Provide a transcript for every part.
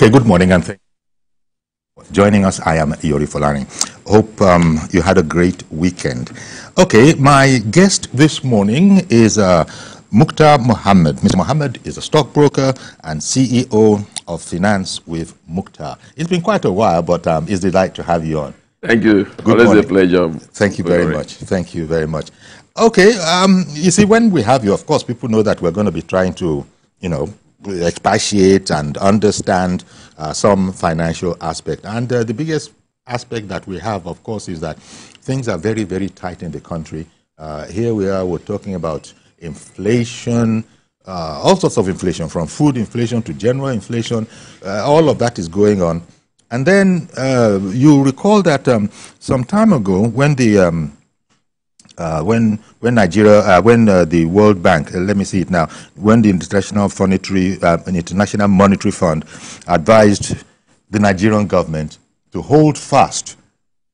Okay, good morning and thank you for joining us. I am Yori Folani. Hope you had a great weekend. Okay, my guest this morning is Mukhtar Mohammed. Mr. Mohammed is a stockbroker and CEO of Finance with Mukhtar. It's been quite a while, but it's a delight to have you on. Thank you. Good Always morning. a pleasure. Thank you very much. Thank you very much. Okay, you see, when we have you, of course, people know that we're going to be trying to, expatiate and understand some financial aspect. And the biggest aspect that we have, of course, is that things are very, very tight in the country. Here we are, we're talking about inflation, all sorts of inflation, from food inflation to general inflation. All of that is going on. And then you recall that some time ago, when the the World Bank, let me see it now, when the International Monetary Fund advised the Nigerian government to hold fast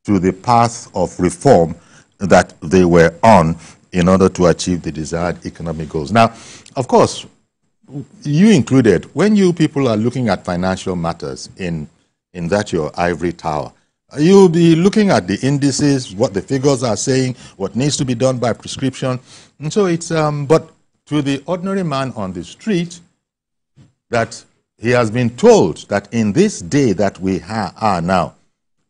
to the path of reform that they were on in order to achieve the desired economic goals. Now, of course, you included, when you people are looking at financial matters in that your ivory tower, you'll be looking at the indices, what the figures are saying, what needs to be done by prescription. And so it's, but to the ordinary man on the street, that he has been told that in this day that we are now,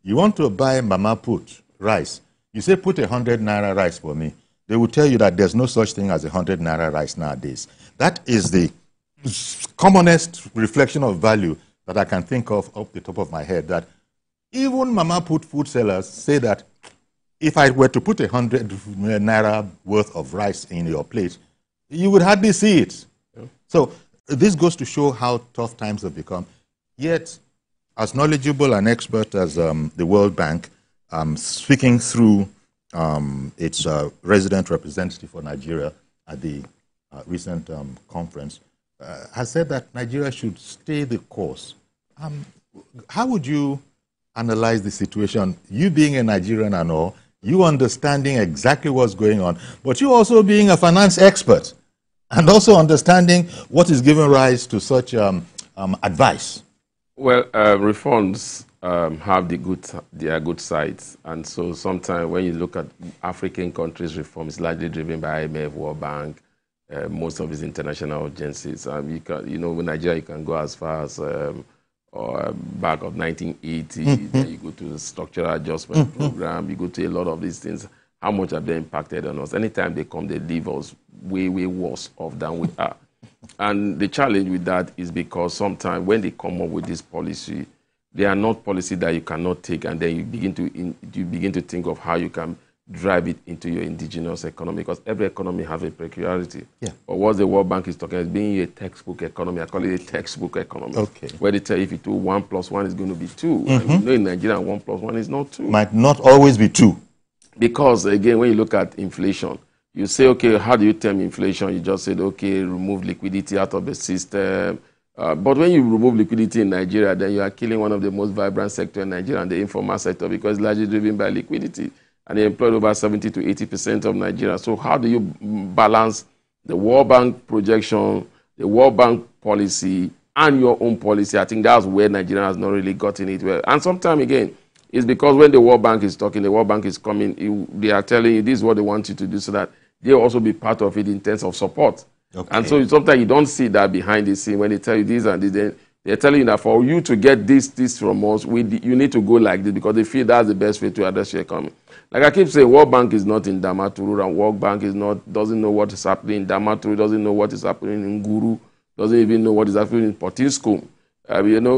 you want to buy Mama Put rice, you say put 100 naira rice for me. They will tell you that there's no such thing as 100 naira rice nowadays. That is the commonest reflection of value that I can think of off the top of my head, that even Mama Put food sellers say that if I were to put 100 naira worth of rice in your plate, you would hardly see it. Yeah. So this goes to show how tough times have become. Yet, as knowledgeable an expert as the World Bank, speaking through its resident representative for Nigeria at the recent conference, has said that Nigeria should stay the course. How would you analyze the situation, you being a Nigerian and all, you understanding exactly what's going on, but you also being a finance expert and also understanding what is giving rise to such advice? Well, reforms have their good sides, and so sometimes when you look at African countries' reform, it's largely driven by IMF, World Bank, most of its international agencies. You can, with Nigeria, you can go as far as or back of 1980, then you go to the structural adjustment program, you go to a lot of these things. How much have they impacted on us? Anytime they come, they leave us way, way worse off than we are. And the challenge with that is because sometimes when they come up with this policy, they are not policy that you cannot take, and then you begin to think of how you can drive it into your indigenous economy, because every economy has a peculiarity. Yeah. But what the World Bank is talking about is being a textbook economy. I call it a textbook economy. Okay. Where they tell you if you do 1 + 1 is going to be 2. And in Nigeria, 1 + 1 is not 2. Might not always be 2. Because again, when you look at inflation, you say, okay, how do you term inflation? You just said, okay, remove liquidity out of the system. But when you remove liquidity in Nigeria, then you are killing one of the most vibrant sectors in Nigeria, and the informal sector, because it's largely driven by liquidity. And they employ over 70 to 80% of Nigeria. So how do you balance the World Bank projection, the World Bank policy, and your own policy? I think that's where Nigeria has not really gotten it well. And sometimes, again, it's because when the World Bank is talking, the World Bank is coming, they are telling you this is what they want you to do, so that they'll also be part of it in terms of support. Okay. And so sometimes you don't see that behind the scene when they tell you this and this. They're telling you that for you to get this from us, you need to go like this, because they feel that's the best way to address your economy. Like I keep saying, World Bank is not in Damaturu, and World Bank doesn't know what is happening in Damaturu, doesn't know what is happening in Guru, doesn't even know what is happening in Potiskum.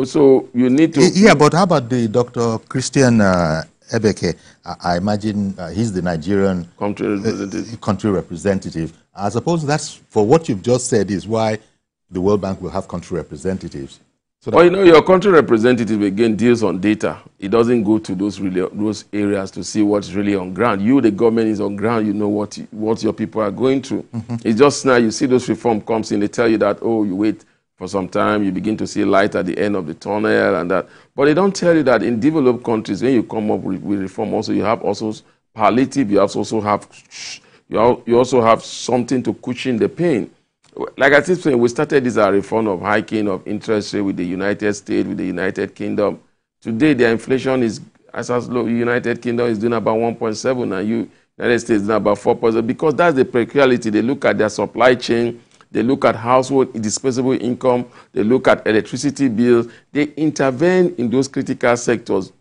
So you need to... Yeah, but how about the Dr. Christian Ebeke? I imagine he's the Nigerian country representative. I suppose that's, for what you've just said, is why the World Bank will have country representatives. So well, your country representative, again, deals on data. It doesn't go to those areas to see what's really on ground. You, the government, is on ground. You know what your people are going through. It's just now you see those reform comes in. They tell you that, oh, you wait for some time. You begin to see light at the end of the tunnel and that. But they don't tell you that in developed countries, when you come up with reform, also you have also palliative. You also have something to cushion the pain. Like I said, we started this reform of hiking of interest rate with the United States, with the United Kingdom. Today, their inflation is as low. United Kingdom is doing about 1.7, and United States is doing about 4%. Because that's the peculiarity. They look at their supply chain. They look at household disposable income. They look at electricity bills. They intervene in those critical sectors.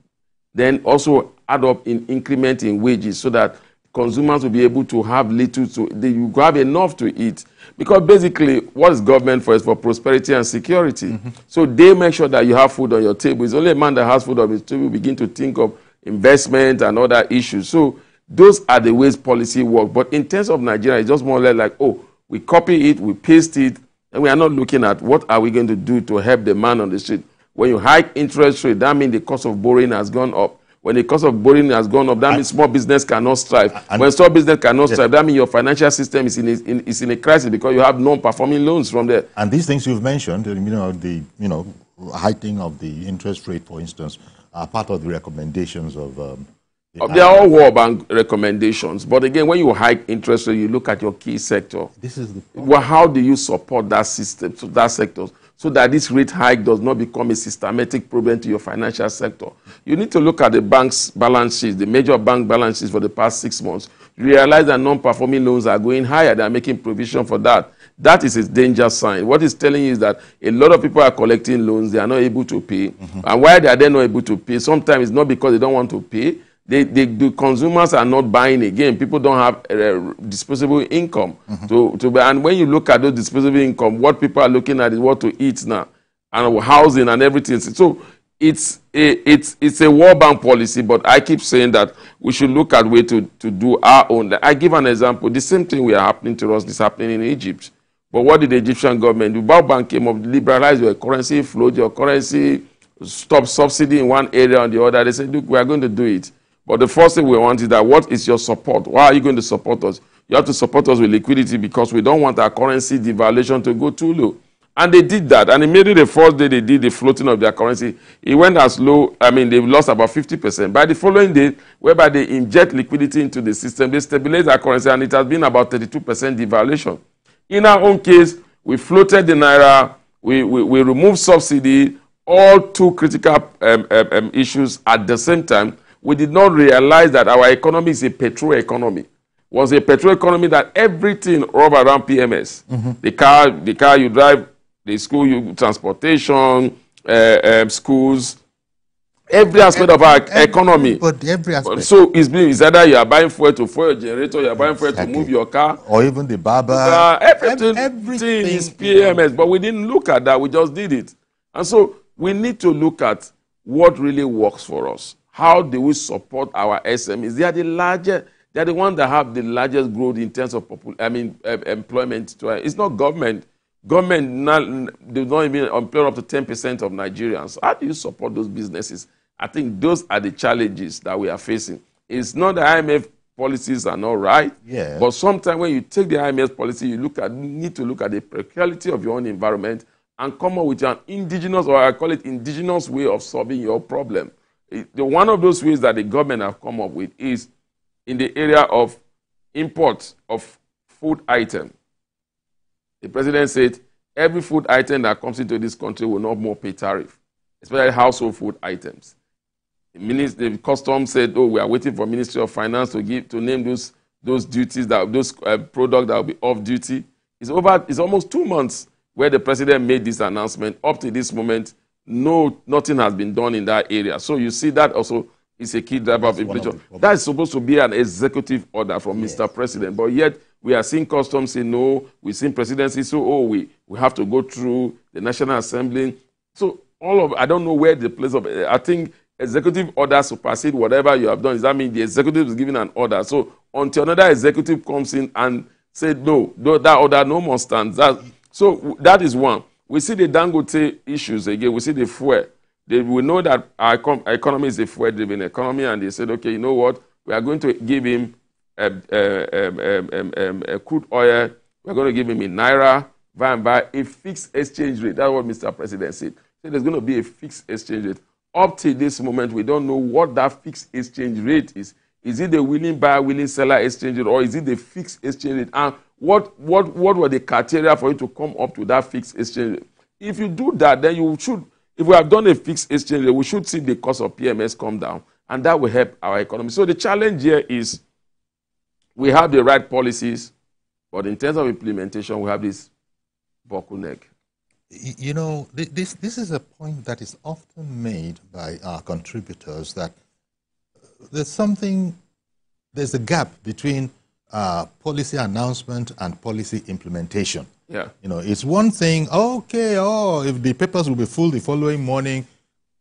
Then also add up in increment in wages so that consumers will be able to have little you have enough to eat. Because basically, what is government for? Is for prosperity and security. So they make sure that you have food on your table. It's only a man that has food on his table begin to think of investment and other issues. So those are the ways policy works. But in terms of Nigeria, it's just more or less like, oh, we copy it, we paste it, and we are not looking at what are we going to do to help the man on the street. When you hike interest rate, that means the cost of borrowing has gone up. When the cost of borrowing has gone up, that means small business cannot strive. When small business cannot strive, that means your financial system is in a crisis because you have non-performing loans from there. And these things you've mentioned, the hiking of the interest rate, for instance, are part of the recommendations of. They are all World Bank recommendations. But again, when you hike interest rate, you look at your key sector. This is the problem. Well, how do you support that system, so that sector, so that this rate hike does not become a systematic problem to your financial sector? You need to look at the bank's balance sheets, the major bank balance sheets for the past 6 months. You realize that non-performing loans are going higher. They are making provision for that. That is a danger sign. What it's telling you is that a lot of people are collecting loans. They are not able to pay. And why they are then not able to pay? Sometimes it's not because they don't want to pay. The consumers are not buying again. People don't have disposable income to buy. And when you look at those disposable income, what people are looking at is what to eat now, and housing and everything. So it's a World Bank policy, but I keep saying that we should look at way to do our own. I give an example. The same thing we are happening to us is happening in Egypt. But what did the Egyptian government do? World Bank came up, liberalized your currency, float your currency, stop subsidy in one area or the other. They said, look, we are going to do it. But the first thing we want is that what is your support? Why are you going to support us? You have to support us with liquidity because we don't want our currency devaluation to go too low. And they did that. And immediately the first day they did the floating of their currency, it went as low. I mean, they lost about 50%. By the following day, whereby they inject liquidity into the system, they stabilize our currency, and it has been about 32% devaluation. In our own case, we floated the naira, we removed subsidy, all two critical issues at the same time. We did not realize that our economy is a petrol economy. It was a petrol economy that everything revolved around PMS. The car you drive, the school you transportation, schools, every aspect of our economy. But every aspect. So it's either you are buying fuel to fuel your generator, you are buying fuel to move your car, or even the barber. Everything is PMS. But we didn't look at that. We just did it. And so we need to look at what really works for us. How do we support our SMEs? They are the largest. They are the ones that have the largest growth in terms of employment. It's not government. Government does not even employ up to 10% of Nigerians. How do you support those businesses? I think those are the challenges that we are facing. It's not the IMF policies are not right. Yeah. But sometimes when you take the IMF policy, you need to look at the peculiarity of your own environment and come up with an indigenous, or I call it indigenous way of solving your problem. One of those ways that the government have come up with is in the area of import of food items. The president said every food item that comes into this country will not more pay tariff, especially household food items. The customs said, oh, we are waiting for Ministry of Finance to name those duties, those products that will be off duty. It's almost 2 months where the president made this announcement. Up to this moment, nothing has been done in that area. So you see that also is a key driver of inflation. That is supposed to be an executive order from Mr. President, but yet we are seeing customs say no. We're seeing presidency say, oh, we have to go through the National Assembly. So I don't know where the place of. I think executive order supersede whatever you have done. Does that mean the executive is giving an order? So until another executive comes in and said no, that order no more stands. So that is one. We see the Dangote issues again. We see the fuel. We know that our economy is a fuel-driven economy, and they said, okay, you know what? We are going to give him crude oil. We're going to give him in naira, by a fixed exchange rate. That's what Mr. President said. So there's going to be a fixed exchange rate. Up to this moment, we don't know what that fixed exchange rate is. Is it the willing buyer, willing seller exchange rate, or is it the fixed exchange rate? And what were the criteria for you to come up to that fixed exchange rate? If you do that, then you should, if we have done a fixed exchange rate, we should see the cost of PMS come down, and that will help our economy. So the challenge here is we have the right policies, but in terms of implementation, we have this bottleneck. You know, this is a point that is often made by our contributors, that there's a gap between policy announcement and policy implementation. Yeah. You know, it's one thing, okay, if the papers will be full the following morning,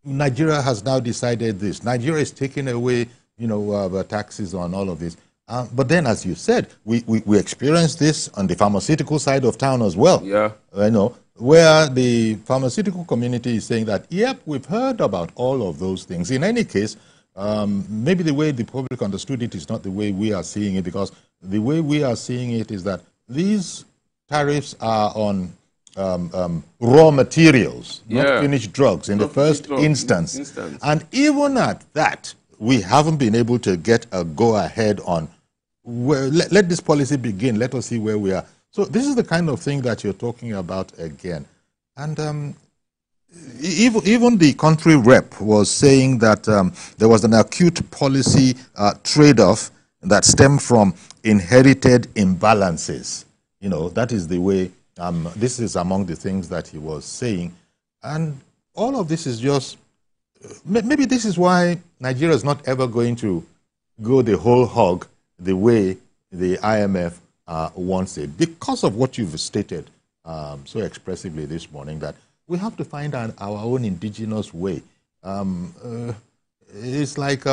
Nigeria has now decided this. Nigeria is taking away, the taxes on all of this. But then, as you said, we experienced this on the pharmaceutical side of town as well. Yeah. Where the pharmaceutical community is saying that, yep, we've heard about all of those things. In any case, maybe the way the public understood it is not the way we are seeing it, because the way we are seeing it is that these tariffs are on raw materials, not finished drugs in the first instance. And even at that, we haven't been able to get a go-ahead on, let this policy begin, let us see where we are. So this is the kind of thing that you're talking about again. And even the country rep was saying that there was an acute policy trade-off that stemmed from inherited imbalances. That is the way, this is among the things that he was saying. And all of this is just, maybe this is why Nigeria is not ever going to go the whole hog the way the IMF wants it, because of what you've stated so expressively this morning, that we have to find our own indigenous way. It's like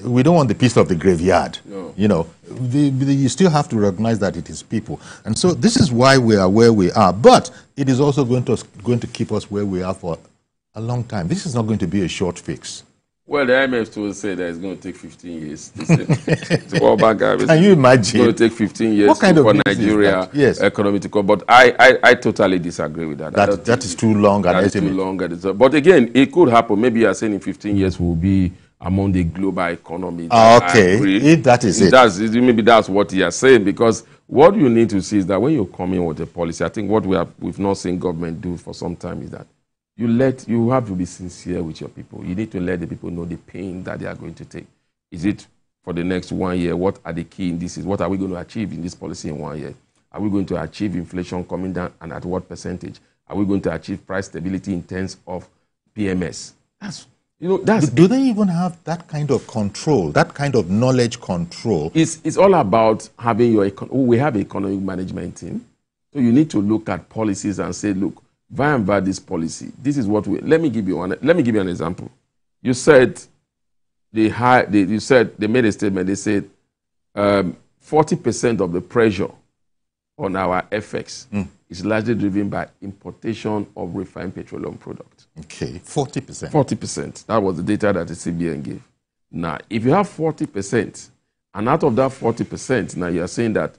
we don't want the piece of the graveyard. No. You still have to recognize that it is people. And so this is why we are where we are. But it is also going to keep us where we are for a long time. This is not going to be a short fix. Well, the IMF still say that it's going to take 15 years. To all back, can you imagine? It's going to take 15 years for Nigeria economy to come. But I totally disagree with that. That is too long. That is too long. But again, it could happen. Maybe you are saying in 15 years we'll be among the global economy. Okay, that is it. Maybe that's what you are saying, because what you need to see is that when you come in with a policy, I think what we've not seen government do for some time is that you have to be sincere with your people. You need to let the people know the pain that they are going to take. Is it for the next 1 year? What are the key indices? What are we going to achieve in this policy in 1 year? Are we going to achieve inflation coming down, and at what percentage? Are we going to achieve price stability in terms of PMS? Do they even have that kind of control, that kind of knowledge control? It's all about having we have an economic management team. So you need to look at policies and say, look, via this policy, this is what let me give you an example. You said they made a statement. They said 40% of the pressure on our FX is largely driven by importation of refined petroleum products. Okay, 40%. 40%. That was the data that the CBN gave. Now, if you have 40%, and out of that 40%, now you are saying that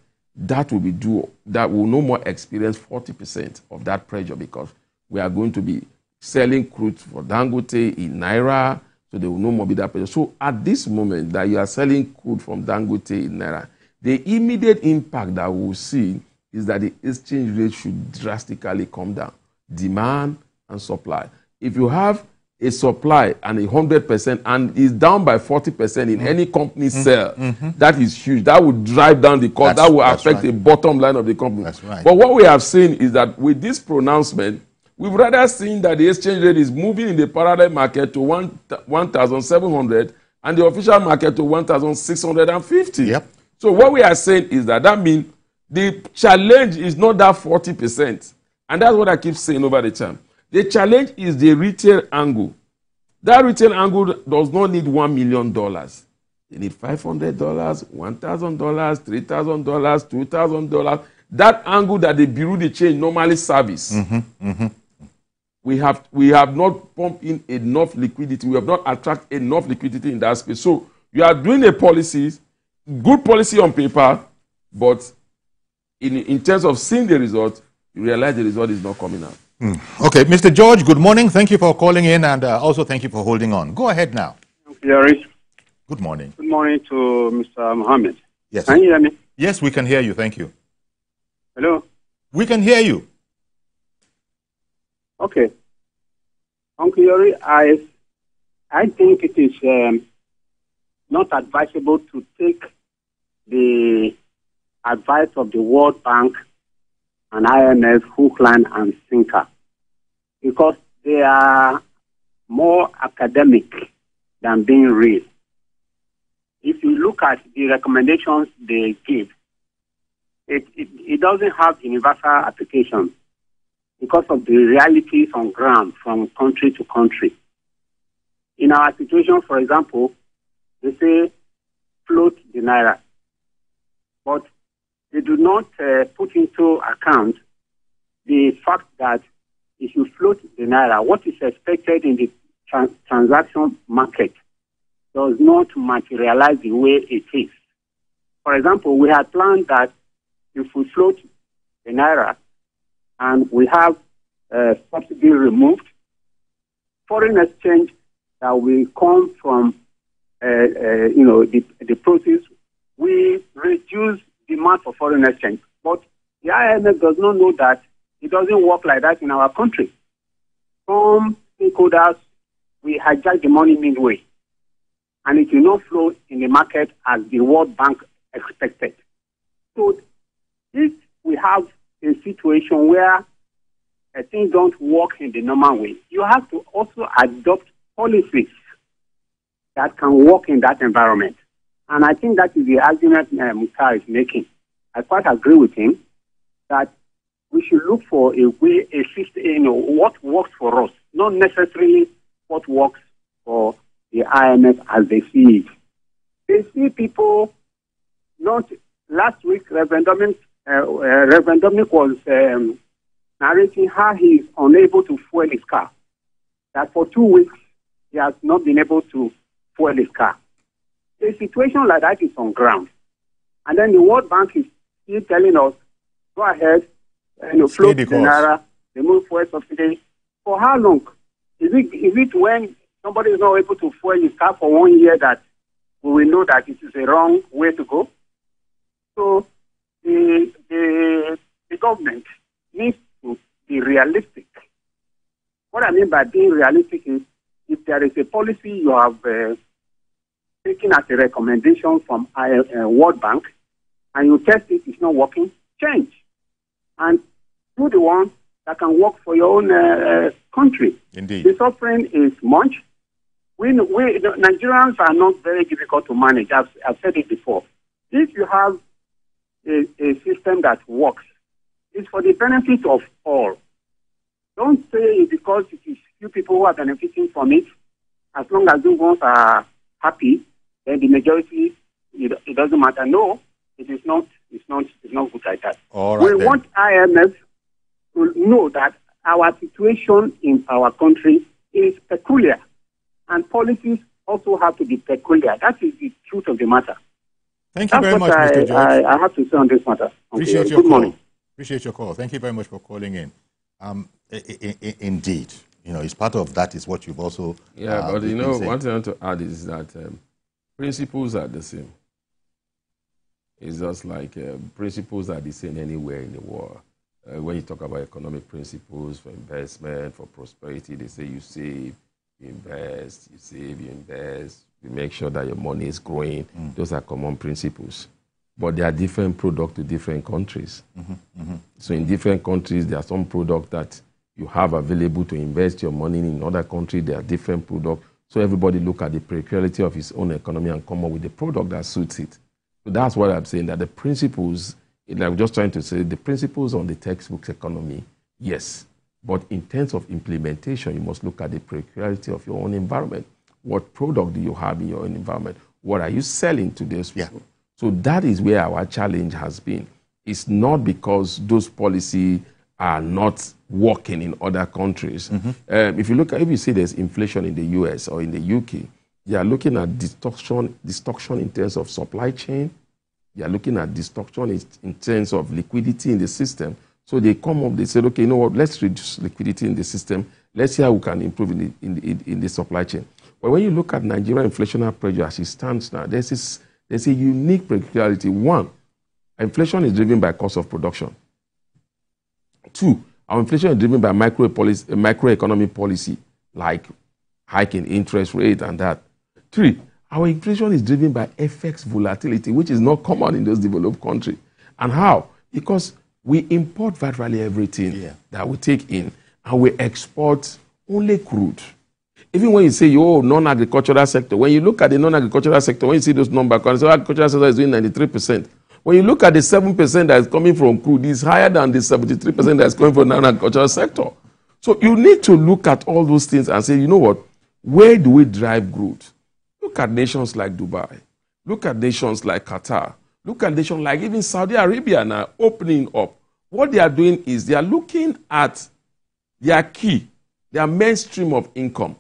will no more experience 40% of that pressure, because we are going to be selling crude for Dangote in Naira, so there will no more be that pressure. So at this moment that you are selling crude from Dangote in Naira, the immediate impact that we will see is that the exchange rate should drastically come down. Demand and supply. If you have a supply and 100% and is down by 40% in any company sale, that is huge. That would drive down the cost. That will affect the bottom line of the company. That's right. But what we have seen is that with this pronouncement, we've rather seen that the exchange rate is moving in the parallel market to 1,700 and the official market to 1,650. Yep. So what we are saying is that means the challenge is not that 40%. And that's what I keep saying over the time. The challenge is the retail angle. That retail angle does not need $1 million. They need $500, $1,000, $3,000, $2,000. That angle that the Bureau de Change normally service. We have not pumped in enough liquidity. We have not attracted enough liquidity in that space. So you are doing a policy, good policy on paper, but in terms of seeing the result, you realize the result is not coming out. Okay, Mr. George, good morning. Thank you for calling in, and also thank you for holding on. Go ahead now. Gary. Good morning. Good morning to Mr. Mohammed. Yes. Can you hear me? Yes, we can hear you. Thank you. Hello? We can hear you. Okay. Uncle Yori, I think it is not advisable to take the advice of the World Bank and IMF hook, line, and sinker, because they are more academic than being real. If you look at the recommendations they give, it doesn't have universal application because of the realities on ground from country to country. In our situation, for example, they say float the naira, but they do not put into account the fact that if you float the naira, what is expected in the transaction market does not materialize the way it is. For example, we had planned that if we float the naira and we have subsidy removed, foreign exchange that will come from the process, we reduce demand for foreign exchange. But the IMF does not know that it doesn't work like that in our country. Some stakeholders, we hijack the money midway, and it will not flow in the market as the World Bank expected. So if we have a situation where things don't work in the normal way, you have to also adopt policies that can work in that environment. And I think that is the argument Mukhtar is making. I quite agree with him that we should look for a way, a system, what works for us, not necessarily what works for the IMF as they see it. They see people, not last week, Reverend Dominic was narrating how he is unable to fuel his car. That for 2 weeks, he has not been able to fuel his car. A situation like that is on ground. And then the World Bank is still telling us, go ahead, float the naira, remove fuel subsidy. For how long? Is it when somebody is not able to fuel his car for 1 year that we will know that it is a wrong way to go? So the government needs to be realistic. What I mean by being realistic is if there is a policy you have taken as a recommendation from World Bank and you test it, it's not working, change. And do the one that can work for your own country. Indeed. The suffering is much. Nigerians are not very difficult to manage. I've said it before. If you have a system that works, it's for the benefit of all. Don't say because it is few people who are benefiting from it. As long as those ones are happy, then the majority, it doesn't matter. No, it is not. It's not good like that. All right, we want IMF to know that our situation in our country is peculiar, and policies also have to be peculiar. That is the truth of the matter. Thank you very much, Mr. George. I have to say on this matter. Appreciate your call. Appreciate your call. Thank you very much for calling in. Indeed, it's part of that is what you've also. Yeah, but one thing I want to add is that principles are the same. It's just like principles are the same anywhere in the world. When you talk about economic principles for investment, for prosperity, they say you save, you invest, you save, you invest, you make sure that your money is growing. Those are common principles. But they are different products to different countries. So in different countries, there are some products that you have available to invest your money in. In other countries, there are different products. So everybody look at the peculiarity of his own economy and come up with the product that suits it. So that's what I'm saying, that the principles, I'm just trying to say, the principles on the textbook's economy, yes. But in terms of implementation, you must look at the peculiarity of your own environment. What product do you have in your own environment? What are you selling to those people? So that is where our challenge has been. It's not because those policies are not working in other countries. If you see there's inflation in the US or in the UK, you are looking at distortion in terms of supply chain. You are looking at distortion in terms of liquidity in the system. So they come up, they say, okay, you know what, let's reduce liquidity in the system. Let's see how we can improve in the supply chain. But when you look at Nigeria inflationary pressure as it stands now, there's a unique peculiarity. One, Inflation is driven by cost of production. 2, our inflation is driven by microeconomic policy, like hiking interest rate and that. 3, our inflation is driven by FX volatility, which is not common in those developed countries. And how? Because we import virtually everything that we take in, and we export only crude. Even when you say, oh, non-agricultural sector, when you look at the non-agricultural sector, when you see those numbers, the agricultural sector is doing 93%. When you look at the 7% that is coming from crude, it's higher than the 73% that is coming from the non-agricultural sector. So you need to look at all those things and say, you know what, where do we drive growth? Look at nations like Dubai. Look at nations like Qatar. Look at nations like even Saudi Arabia now opening up. What they are doing is they are looking at their key, their mainstream of income.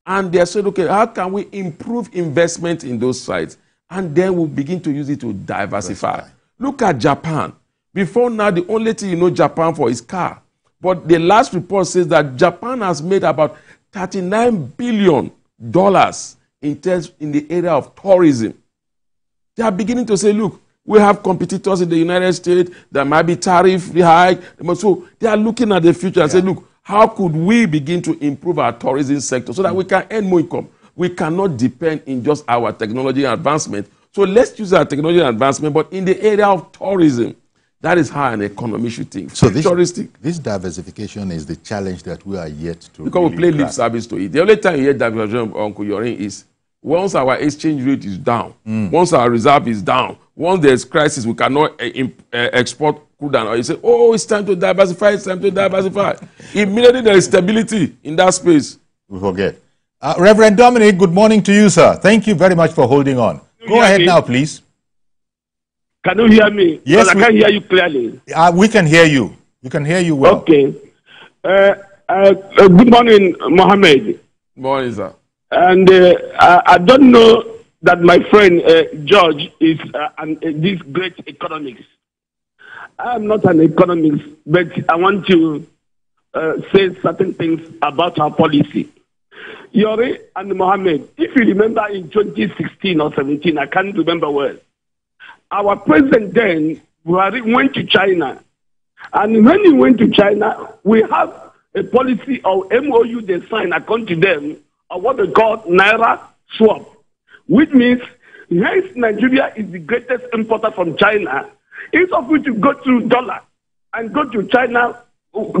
And they are saying, okay, how can we improve investment in those sites? And then we'll begin to use it to diversify. Look at Japan. Before now, the only thing you know Japan for is car. But the last report says that Japan has made about $39 billion in the area of tourism. They are beginning to say, look, we have competitors in the United States. There might be tariff hike. So they are looking at the future and say, look, how could we begin to improve our tourism sector so that we can earn more income? We cannot depend in just our technology advancement. So let's use our technology advancement, but in the area of tourism. That is how an economy should think. So this diversification is the challenge that we are yet to because we play lip service to it. The only time you hear diversification, Uncle Yorin, is once our exchange rate is down, once our reserve is down, once there's crisis, we cannot export crude and oil. You say, oh, it's time to diversify, it's time to diversify. Immediately there is stability in that space. We forget. Reverend Dominic, good morning to you, sir. Thank you very much for holding on. Go ahead now, please. Can you hear me? Yes, I can hear you clearly. We can hear you. We can hear you well. Okay. Good morning, Mohammed. Good morning, sir. And I don't know that my friend George is this great economist. I'm not an economist, but I want to say certain things about our policy. Yori and Mohammed, if you remember in 2016 or 17, I can't remember well, our president then went to China. And when he went to China, we have a policy of MOU they signed, according to them, of what they call Naira swap, which means yes, Nigeria is the greatest importer from China. Instead of which to go through dollar and go to China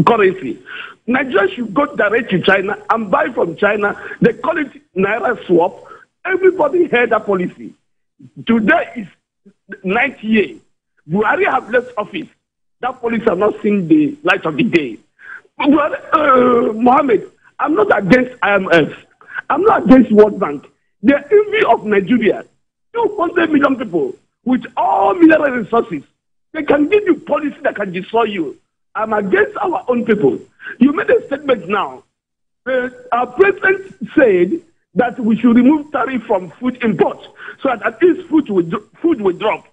currency, Nigeria should go direct to China and buy from China. They call it Naira swap. Everybody heard that policy. Today is 9th year. Buhari have left office. That policy have not seen the light of the day. Mohammed, I'm not against IMF. I'm not against World Bank. The envy of Nigeria, 200 million people with all mineral resources, they can give you policy that can destroy you. I'm against our own people. You made a statement now. Our president said that we should remove tariff from food imports so that at least food will drop.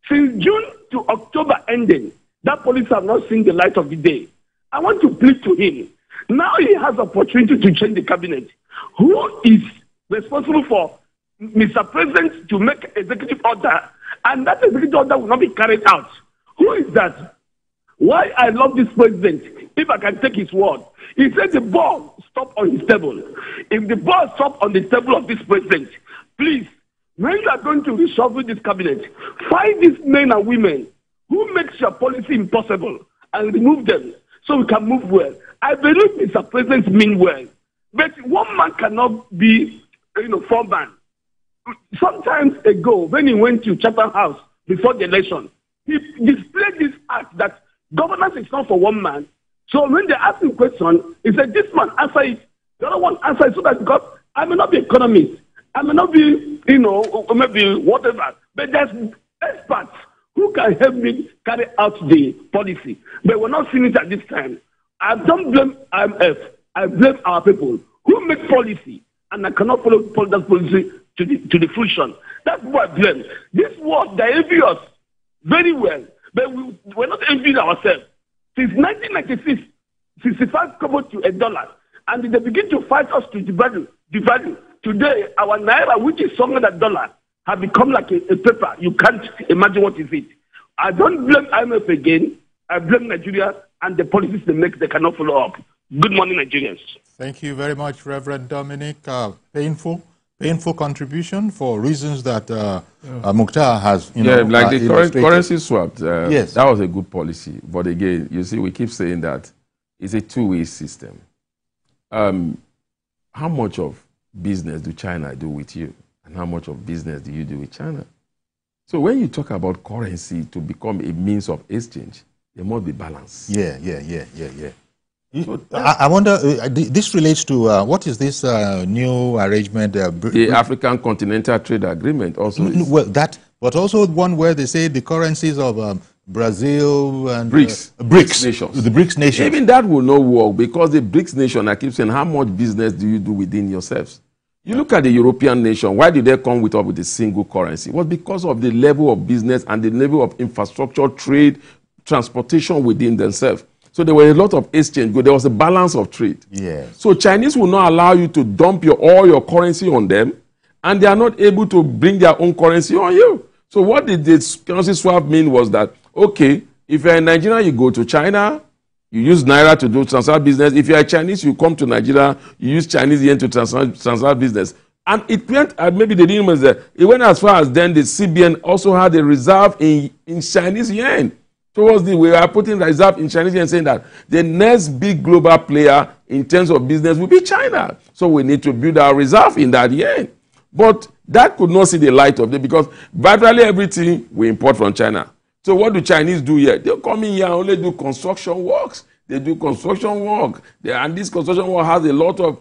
Since June to October ending, that policy have not seen the light of the day. I want to plead to him. Now he has opportunity to change the cabinet. Who is responsible for Mr. President to make executive order, and that executive order will not be carried out? Who is that? Why I love this president, if I can take his word. He said the ball stopped on his table. If the ball stopped on the table of this president, please, when you are going to reshuffle this cabinet, find these men and women who makes your policy impossible and remove them so we can move well. I believe Mr. President mean well, but one man cannot be, foreman. Sometimes ago, when he went to Chatham House before the election, he displayed this act that governance is not for one man. So when they ask him a question, he said, this man answer it, the other one answer it, so that because I may not be economist, I may not be, maybe whatever, but there's experts who can help me carry out the policy. But we're not seeing it at this time. I don't blame IMF. I blame our people who make policy, and I cannot follow that policy to the fruition. That's what I blame. This war, they envy us very well, but we're not envying ourselves. Since 1996, 65 kobo to $1, and they begin to fight us to devalue. Today, our naira, which is stronger than dollar, have become like a paper. You can't imagine what is it. I don't blame IMF again. I blame Nigeria and the policies they make, they cannot follow up. Good morning, Nigerians. Thank you very much, Reverend Dominic. Painful contribution for reasons that Mukhtar has, like the currency swap. Yes. That was a good policy. But again, you see, we keep saying that it's a two-way system. How much of business do China do with you? And how much of business do you do with China? So when you talk about currency to become a means of exchange, there must be balance. Yeah. So I wonder, this relates to, what is this new arrangement? The African Continental Trade Agreement also well, that, but also one where they say the currencies of Brazil and BRICS nations. The BRICS nations. Even that will not work because the BRICS nation, I keep saying, how much business do you do within yourselves? You look at the European nation, why did they come up with a single currency? It was because of the level of business and the level of infrastructure, trade, transportation within themselves. So there were a lot of exchange. There was a balance of trade. Yes. So Chinese will not allow you to dump all your currency on them, and they are not able to bring their own currency on you. So what did this currency swap mean was that, okay, if you're in Nigeria, you go to China, you use Naira to do transact business. If you're a Chinese, you come to Nigeria, you use Chinese yen to transact business. And it went, maybe they didn't know, it went as far as then the CBN also had a reserve in Chinese yen. Towards the way we are putting reserve in Chinese yen, saying that the next big global player in terms of business will be China. So we need to build our reserve in that yen. But that could not see the light of day because virtually everything we import from China. So what do Chinese do here? They come in here and only do construction works. They do construction work. And this construction work has a lot of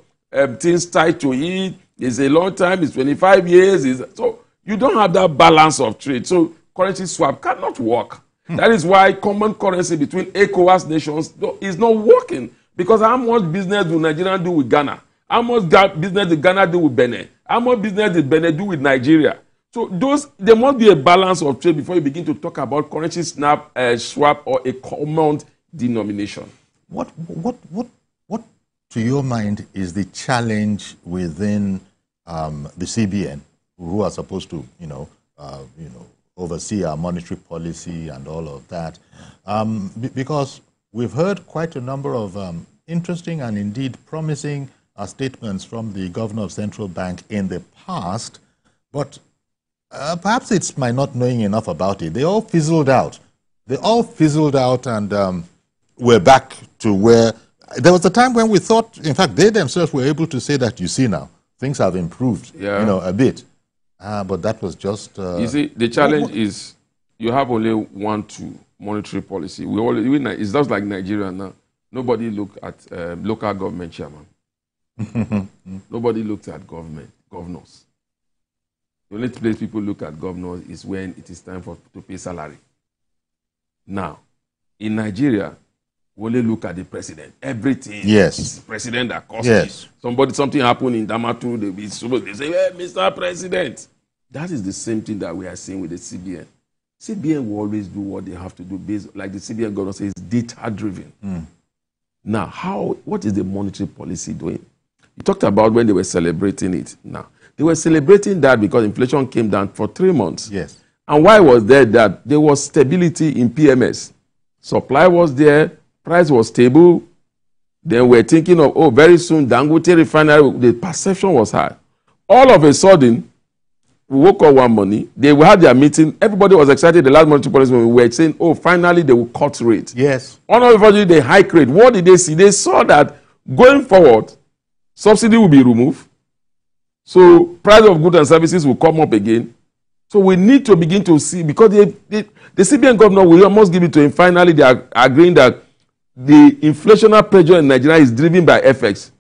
things tied to it. It's a long time. It's 25 years. So you don't have that balance of trade. So currency swap cannot work. That is why common currency between ECOWAS nations is not working. Because how much business do Nigeria do with Ghana? How much business did Ghana do with Benin? How much business did Benin do with Nigeria? So there must be a balance of trade before you begin to talk about currency swap or a common denomination. What to your mind is the challenge within the CBN, who are supposed to oversee our monetary policy and all of that, because we've heard quite a number of interesting and indeed promising statements from the governor of Central Bank in the past, but perhaps it's my not knowing enough about it. They all fizzled out. And we're back to where there was a time when we thought, in fact, they themselves were able to say that, you see now, things have improved, a bit. But that was just... you see, the challenge is you have only 1-2 monetary policy. It's just like Nigeria now. Nobody look at local government chairman. Nobody looks at governors. The only place people look at governors is when it is time to pay salary. Now, in Nigeria, we only look at the president. Everything is the president that costs it. Something happened in Damaturu, they say, hey, Mr. President. That is the same thing that we are seeing with the CBN. CBN will always do what they have to do based, like the CBN governor says, data-driven. Now, what is the monetary policy doing? You talked about when they were celebrating it. Now, they were celebrating that because inflation came down for 3 months. Yes. And why was that? There was stability in PMS. Supply was there, price was stable. Then we're thinking of, very soon, Dangote refinery, the perception was high. All of a sudden, we woke up one morning, they had their meeting, everybody was excited, the last monetary policy, we were saying, finally they will cut rate. Yes. Unfortunately, they hike rate. What did they see? They saw that going forward, subsidy will be removed. So price of goods and services will come up again. So we need to begin to see, because the CBN governor will almost give it to him. Finally, they are agreeing that the inflationary pressure in Nigeria is driven by FX.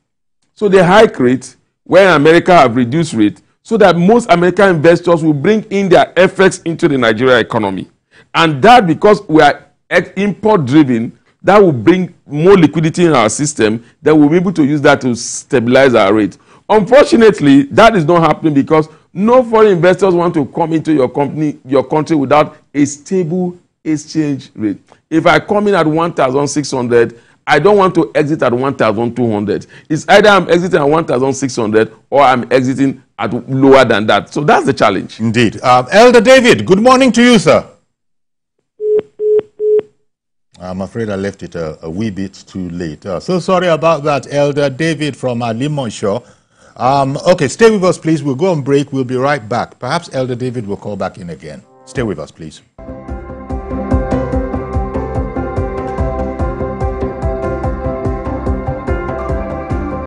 So they hike rate, where America have reduced rate, so that most American investors will bring in their FX into the Nigeria economy. And that, because we are import-driven, that will bring more liquidity in our system, that we'll be able to use that to stabilize our rate. Unfortunately, that is not happening because no foreign investors want to come into your country without a stable exchange rate. If I come in at 1,600, I don't want to exit at 1,200. It's either I'm exiting at 1,600 or I'm exiting at lower than that. So that's the challenge. Indeed. Elder David, good morning to you, sir. I'm afraid I left it a wee bit too late. So sorry about that, Elder David from Limonshaw. Okay, stay with us, please. We'll go on break. We'll be right back. Perhaps Elder David will call back in again. Stay with us, please.